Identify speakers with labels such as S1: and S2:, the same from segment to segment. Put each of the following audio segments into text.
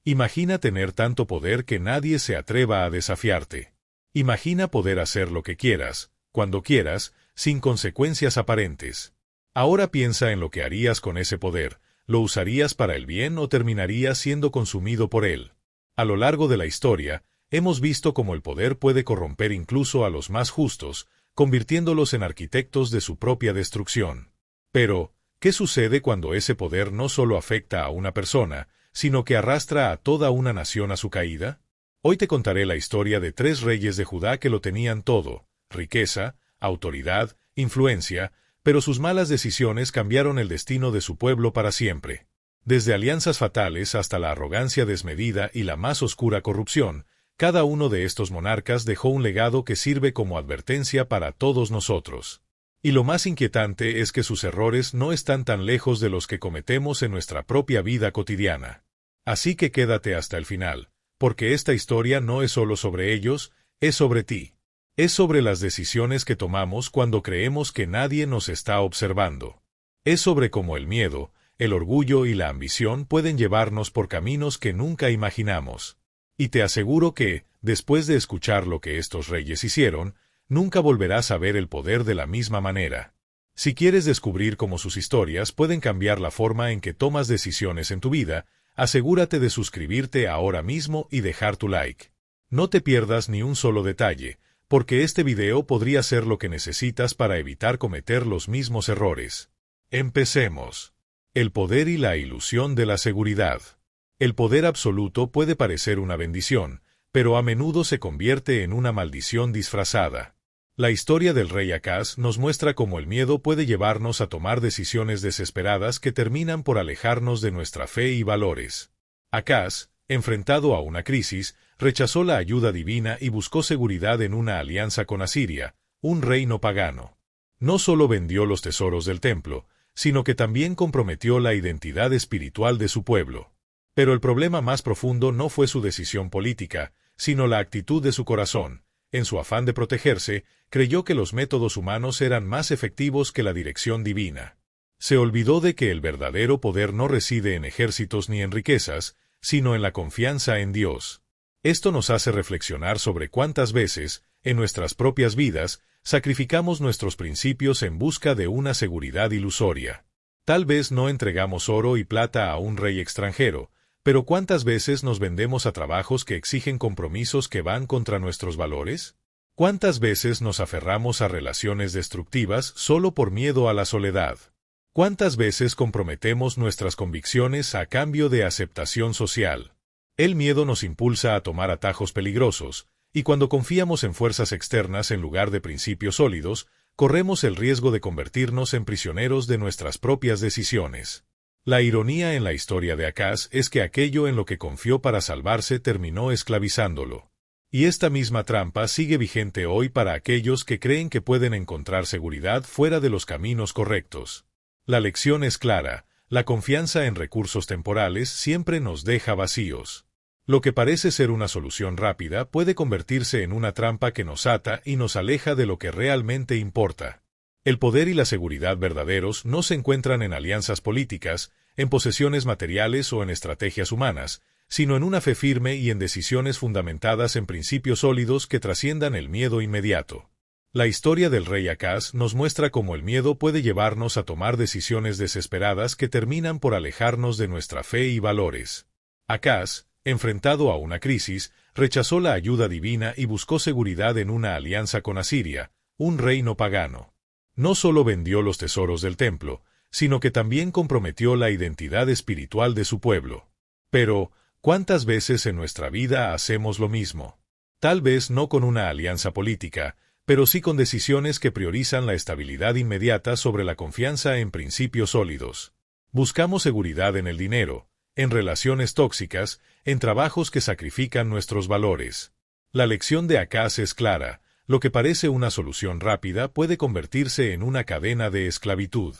S1: Imagina tener tanto poder que nadie se atreva a desafiarte. Imagina poder hacer lo que quieras, cuando quieras, sin consecuencias aparentes. Ahora piensa en lo que harías con ese poder. ¿Lo usarías para el bien o terminarías siendo consumido por él? A lo largo de la historia, hemos visto cómo el poder puede corromper incluso a los más justos, convirtiéndolos en arquitectos de su propia destrucción. Pero, ¿qué sucede cuando ese poder no solo afecta a una persona, sino que arrastra a toda una nación a su caída? Hoy te contaré la historia de 3 reyes de Judá que lo tenían todo: riqueza, autoridad, influencia, pero sus malas decisiones cambiaron el destino de su pueblo para siempre. Desde alianzas fatales hasta la arrogancia desmedida y la más oscura corrupción, cada uno de estos monarcas dejó un legado que sirve como advertencia para todos nosotros. Y lo más inquietante es que sus errores no están tan lejos de los que cometemos en nuestra propia vida cotidiana. Así que quédate hasta el final, porque esta historia no es solo sobre ellos, es sobre ti. Es sobre las decisiones que tomamos cuando creemos que nadie nos está observando. Es sobre cómo el miedo, el orgullo y la ambición pueden llevarnos por caminos que nunca imaginamos. Y te aseguro que, después de escuchar lo que estos reyes hicieron, nunca volverás a ver el poder de la misma manera. Si quieres descubrir cómo sus historias pueden cambiar la forma en que tomas decisiones en tu vida, asegúrate de suscribirte ahora mismo y dejar tu like. No te pierdas ni un solo detalle, porque este video podría ser lo que necesitas para evitar cometer los mismos errores. Empecemos. El poder y la ilusión de la seguridad. El poder absoluto puede parecer una bendición, pero a menudo se convierte en una maldición disfrazada. La historia del rey Acaz nos muestra cómo el miedo puede llevarnos a tomar decisiones desesperadas que terminan por alejarnos de nuestra fe y valores. Acaz, enfrentado a una crisis, rechazó la ayuda divina y buscó seguridad en una alianza con Asiria, un reino pagano. No solo vendió los tesoros del templo, sino que también comprometió la identidad espiritual de su pueblo. Pero el problema más profundo no fue su decisión política, sino la actitud de su corazón. En su afán de protegerse, creyó que los métodos humanos eran más efectivos que la dirección divina. Se olvidó de que el verdadero poder no reside en ejércitos ni en riquezas, sino en la confianza en Dios. Esto nos hace reflexionar sobre cuántas veces, en nuestras propias vidas, sacrificamos nuestros principios en busca de una seguridad ilusoria. Tal vez no entregamos oro y plata a un rey extranjero, pero ¿cuántas veces nos vendemos a trabajos que exigen compromisos que van contra nuestros valores? ¿Cuántas veces nos aferramos a relaciones destructivas solo por miedo a la soledad? ¿Cuántas veces comprometemos nuestras convicciones a cambio de aceptación social? El miedo nos impulsa a tomar atajos peligrosos, y cuando confiamos en fuerzas externas en lugar de principios sólidos, corremos el riesgo de convertirnos en prisioneros de nuestras propias decisiones. La ironía en la historia de Acaz es que aquello en lo que confió para salvarse terminó esclavizándolo. Y esta misma trampa sigue vigente hoy para aquellos que creen que pueden encontrar seguridad fuera de los caminos correctos. La lección es clara: la confianza en recursos temporales siempre nos deja vacíos. Lo que parece ser una solución rápida puede convertirse en una trampa que nos ata y nos aleja de lo que realmente importa. El poder y la seguridad verdaderos no se encuentran en alianzas políticas, en posesiones materiales o en estrategias humanas, sino en una fe firme y en decisiones fundamentadas en principios sólidos que trasciendan el miedo inmediato. La historia del rey Acaz nos muestra cómo el miedo puede llevarnos a tomar decisiones desesperadas que terminan por alejarnos de nuestra fe y valores. Acaz, enfrentado a una crisis, rechazó la ayuda divina y buscó seguridad en una alianza con Asiria, un reino pagano. No solo vendió los tesoros del templo, sino que también comprometió la identidad espiritual de su pueblo. Pero, ¿cuántas veces en nuestra vida hacemos lo mismo? Tal vez no con una alianza política, pero sí con decisiones que priorizan la estabilidad inmediata sobre la confianza en principios sólidos. Buscamos seguridad en el dinero, en relaciones tóxicas, en trabajos que sacrifican nuestros valores. La lección de Acaz es clara: lo que parece una solución rápida puede convertirse en una cadena de esclavitud.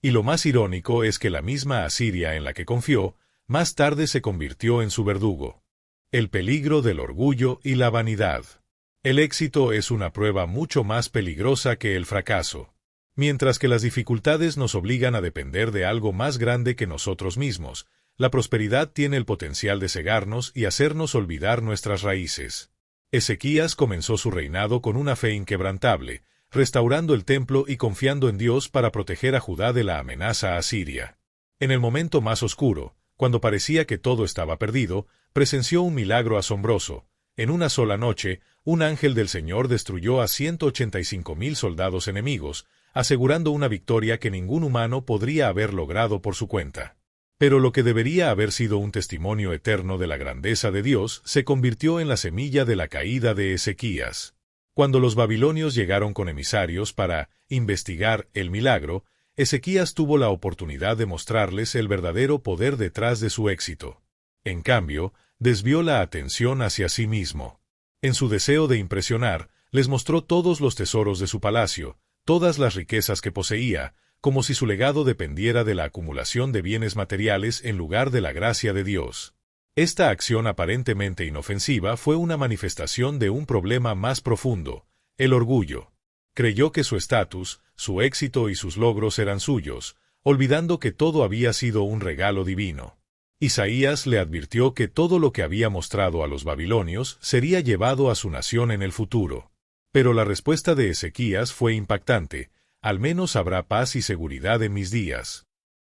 S1: Y lo más irónico es que la misma Asiria en la que confió, más tarde se convirtió en su verdugo. El peligro del orgullo y la vanidad. El éxito es una prueba mucho más peligrosa que el fracaso. Mientras que las dificultades nos obligan a depender de algo más grande que nosotros mismos, la prosperidad tiene el potencial de cegarnos y hacernos olvidar nuestras raíces. Ezequías comenzó su reinado con una fe inquebrantable, restaurando el templo y confiando en Dios para proteger a Judá de la amenaza asiria. En el momento más oscuro, cuando parecía que todo estaba perdido, presenció un milagro asombroso. En una sola noche, un ángel del Señor destruyó a 185,000 soldados enemigos, asegurando una victoria que ningún humano podría haber logrado por su cuenta. Pero lo que debería haber sido un testimonio eterno de la grandeza de Dios se convirtió en la semilla de la caída de Ezequías. Cuando los babilonios llegaron con emisarios para investigar el milagro, Ezequías tuvo la oportunidad de mostrarles el verdadero poder detrás de su éxito. En cambio, desvió la atención hacia sí mismo. En su deseo de impresionar, les mostró todos los tesoros de su palacio, todas las riquezas que poseía, como si su legado dependiera de la acumulación de bienes materiales en lugar de la gracia de Dios. Esta acción aparentemente inofensiva fue una manifestación de un problema más profundo, el orgullo. Creyó que su estatus, su éxito y sus logros eran suyos, olvidando que todo había sido un regalo divino. Isaías le advirtió que todo lo que había mostrado a los babilonios sería llevado a su nación en el futuro. Pero la respuesta de Ezequías fue impactante: al menos habrá paz y seguridad en mis días.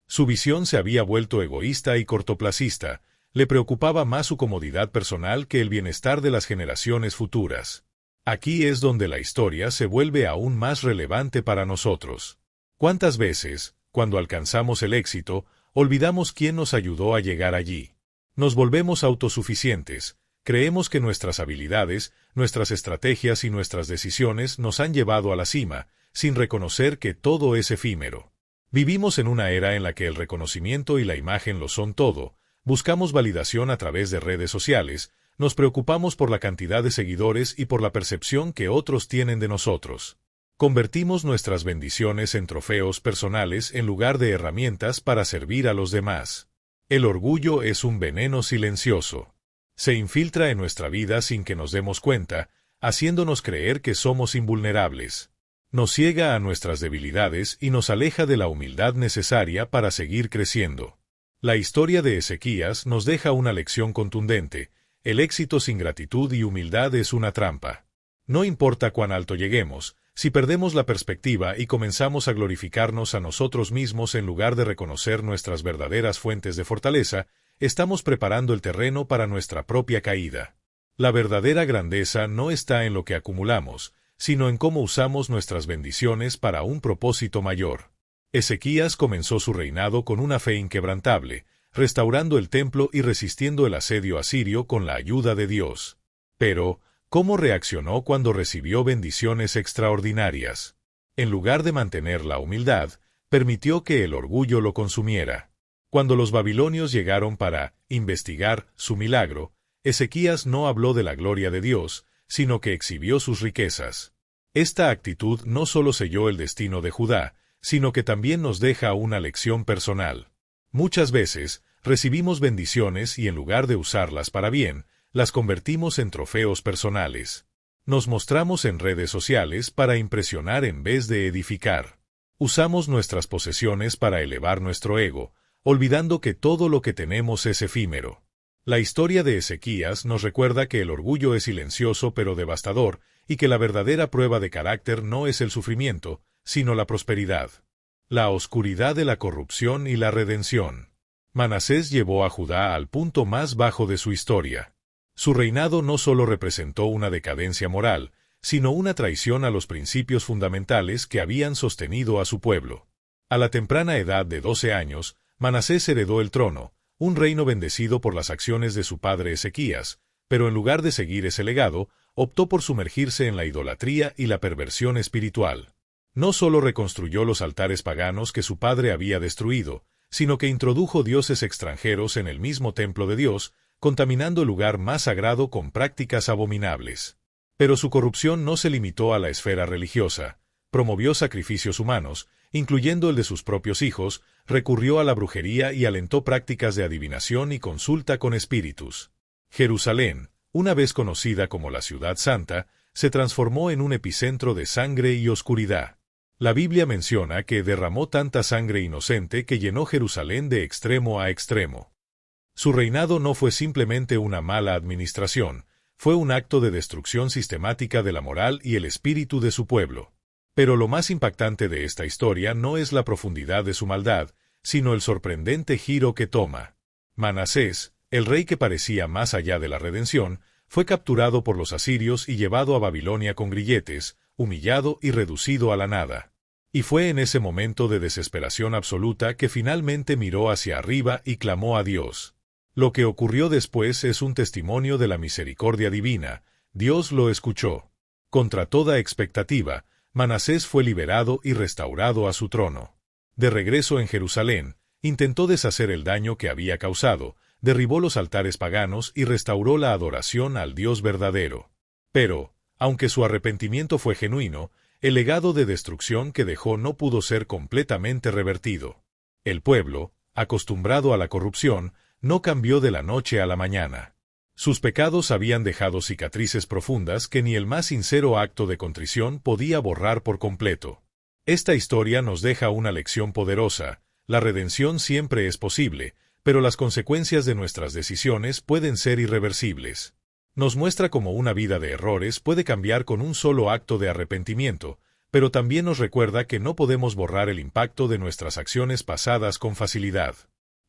S1: Su visión se había vuelto egoísta y cortoplacista, le preocupaba más su comodidad personal que el bienestar de las generaciones futuras. Aquí es donde la historia se vuelve aún más relevante para nosotros. ¿Cuántas veces, cuando alcanzamos el éxito, olvidamos quién nos ayudó a llegar allí? Nos volvemos autosuficientes, creemos que nuestras habilidades, nuestras estrategias y nuestras decisiones nos han llevado a la cima, sin reconocer que todo es efímero. Vivimos en una era en la que el reconocimiento y la imagen lo son todo, buscamos validación a través de redes sociales, nos preocupamos por la cantidad de seguidores y por la percepción que otros tienen de nosotros. Convertimos nuestras bendiciones en trofeos personales en lugar de herramientas para servir a los demás. El orgullo es un veneno silencioso. Se infiltra en nuestra vida sin que nos demos cuenta, haciéndonos creer que somos invulnerables. Nos ciega a nuestras debilidades y nos aleja de la humildad necesaria para seguir creciendo. La historia de Ezequías nos deja una lección contundente: el éxito sin gratitud y humildad es una trampa. No importa cuán alto lleguemos, si perdemos la perspectiva y comenzamos a glorificarnos a nosotros mismos en lugar de reconocer nuestras verdaderas fuentes de fortaleza, estamos preparando el terreno para nuestra propia caída. La verdadera grandeza no está en lo que acumulamos, sino en cómo usamos nuestras bendiciones para un propósito mayor. Ezequías comenzó su reinado con una fe inquebrantable, restaurando el templo y resistiendo el asedio asirio con la ayuda de Dios. Pero, ¿cómo reaccionó cuando recibió bendiciones extraordinarias? En lugar de mantener la humildad, permitió que el orgullo lo consumiera. Cuando los babilonios llegaron para investigar su milagro, Ezequías no habló de la gloria de Dios, sino que exhibió sus riquezas. Esta actitud no solo selló el destino de Judá, sino que también nos deja una lección personal. Muchas veces, recibimos bendiciones y en lugar de usarlas para bien, las convertimos en trofeos personales. Nos mostramos en redes sociales para impresionar en vez de edificar. Usamos nuestras posesiones para elevar nuestro ego, olvidando que todo lo que tenemos es efímero. La historia de Ezequías nos recuerda que el orgullo es silencioso pero devastador, y que la verdadera prueba de carácter no es el sufrimiento, sino la prosperidad. La oscuridad de la corrupción y la redención. Manasés llevó a Judá al punto más bajo de su historia. Su reinado no solo representó una decadencia moral, sino una traición a los principios fundamentales que habían sostenido a su pueblo. A la temprana edad de 12 años, Manasés heredó el trono, un reino bendecido por las acciones de su padre Ezequías, pero en lugar de seguir ese legado, optó por sumergirse en la idolatría y la perversión espiritual. No solo reconstruyó los altares paganos que su padre había destruido, sino que introdujo dioses extranjeros en el mismo templo de Dios, contaminando el lugar más sagrado con prácticas abominables. Pero su corrupción no se limitó a la esfera religiosa. Promovió sacrificios humanos, incluyendo el de sus propios hijos, recurrió a la brujería y alentó prácticas de adivinación y consulta con espíritus. Jerusalén, una vez conocida como la Ciudad Santa, se transformó en un epicentro de sangre y oscuridad. La Biblia menciona que derramó tanta sangre inocente que llenó Jerusalén de extremo a extremo. Su reinado no fue simplemente una mala administración, fue un acto de destrucción sistemática de la moral y el espíritu de su pueblo. Pero lo más impactante de esta historia no es la profundidad de su maldad, sino el sorprendente giro que toma. Manasés, el rey que parecía más allá de la redención, fue capturado por los asirios y llevado a Babilonia con grilletes, humillado y reducido a la nada. Y fue en ese momento de desesperación absoluta que finalmente miró hacia arriba y clamó a Dios. Lo que ocurrió después es un testimonio de la misericordia divina. Dios lo escuchó. Contra toda expectativa, Manasés fue liberado y restaurado a su trono. De regreso en Jerusalén, intentó deshacer el daño que había causado, derribó los altares paganos y restauró la adoración al Dios verdadero. Pero, aunque su arrepentimiento fue genuino, el legado de destrucción que dejó no pudo ser completamente revertido. El pueblo, acostumbrado a la corrupción, no cambió de la noche a la mañana. Sus pecados habían dejado cicatrices profundas que ni el más sincero acto de contrición podía borrar por completo. Esta historia nos deja una lección poderosa: la redención siempre es posible, pero las consecuencias de nuestras decisiones pueden ser irreversibles. Nos muestra cómo una vida de errores puede cambiar con un solo acto de arrepentimiento, pero también nos recuerda que no podemos borrar el impacto de nuestras acciones pasadas con facilidad.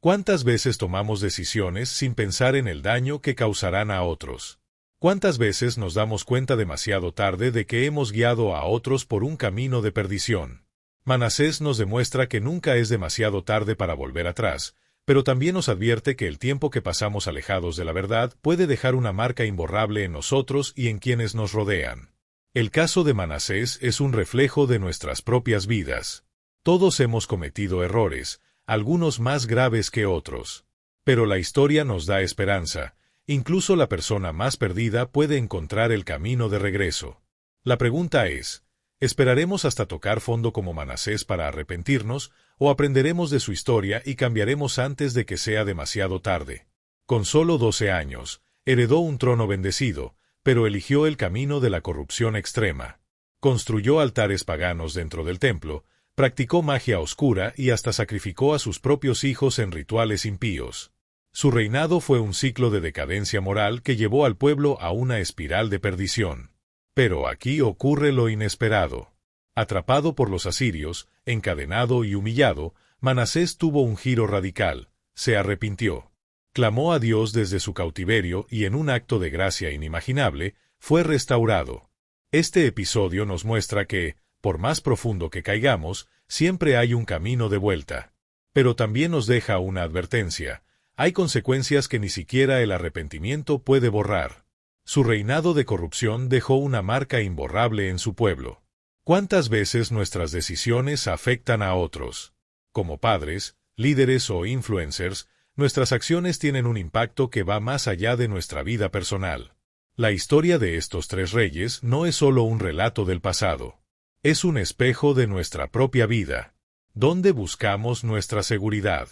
S1: ¿Cuántas veces tomamos decisiones sin pensar en el daño que causarán a otros? ¿Cuántas veces nos damos cuenta demasiado tarde de que hemos guiado a otros por un camino de perdición? Manasés nos demuestra que nunca es demasiado tarde para volver atrás, pero también nos advierte que el tiempo que pasamos alejados de la verdad puede dejar una marca imborrable en nosotros y en quienes nos rodean. El caso de Manasés es un reflejo de nuestras propias vidas. Todos hemos cometido errores, algunos más graves que otros. Pero la historia nos da esperanza. Incluso la persona más perdida puede encontrar el camino de regreso. La pregunta es: ¿esperaremos hasta tocar fondo como Manasés para arrepentirnos, o aprenderemos de su historia y cambiaremos antes de que sea demasiado tarde? Con solo 12 años, heredó un trono bendecido, pero eligió el camino de la corrupción extrema. Construyó altares paganos dentro del templo, practicó magia oscura y hasta sacrificó a sus propios hijos en rituales impíos. Su reinado fue un ciclo de decadencia moral que llevó al pueblo a una espiral de perdición. Pero aquí ocurre lo inesperado. Atrapado por los asirios, encadenado y humillado, Manasés tuvo un giro radical. Se arrepintió. Clamó a Dios desde su cautiverio y en un acto de gracia inimaginable, fue restaurado. Este episodio nos muestra que, por más profundo que caigamos, siempre hay un camino de vuelta. Pero también nos deja una advertencia: hay consecuencias que ni siquiera el arrepentimiento puede borrar. Su reinado de corrupción dejó una marca imborrable en su pueblo. ¿Cuántas veces nuestras decisiones afectan a otros? Como padres, líderes o influencers, nuestras acciones tienen un impacto que va más allá de nuestra vida personal. La historia de estos tres reyes no es solo un relato del pasado. Es un espejo de nuestra propia vida. ¿Dónde buscamos nuestra seguridad?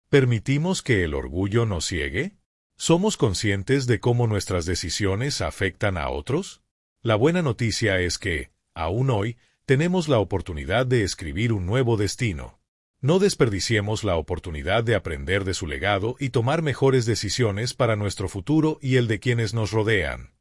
S1: ¿Permitimos que el orgullo nos ciegue? ¿Somos conscientes de cómo nuestras decisiones afectan a otros? La buena noticia es que, aún hoy, tenemos la oportunidad de escribir un nuevo destino. No desperdiciemos la oportunidad de aprender de su legado y tomar mejores decisiones para nuestro futuro y el de quienes nos rodean.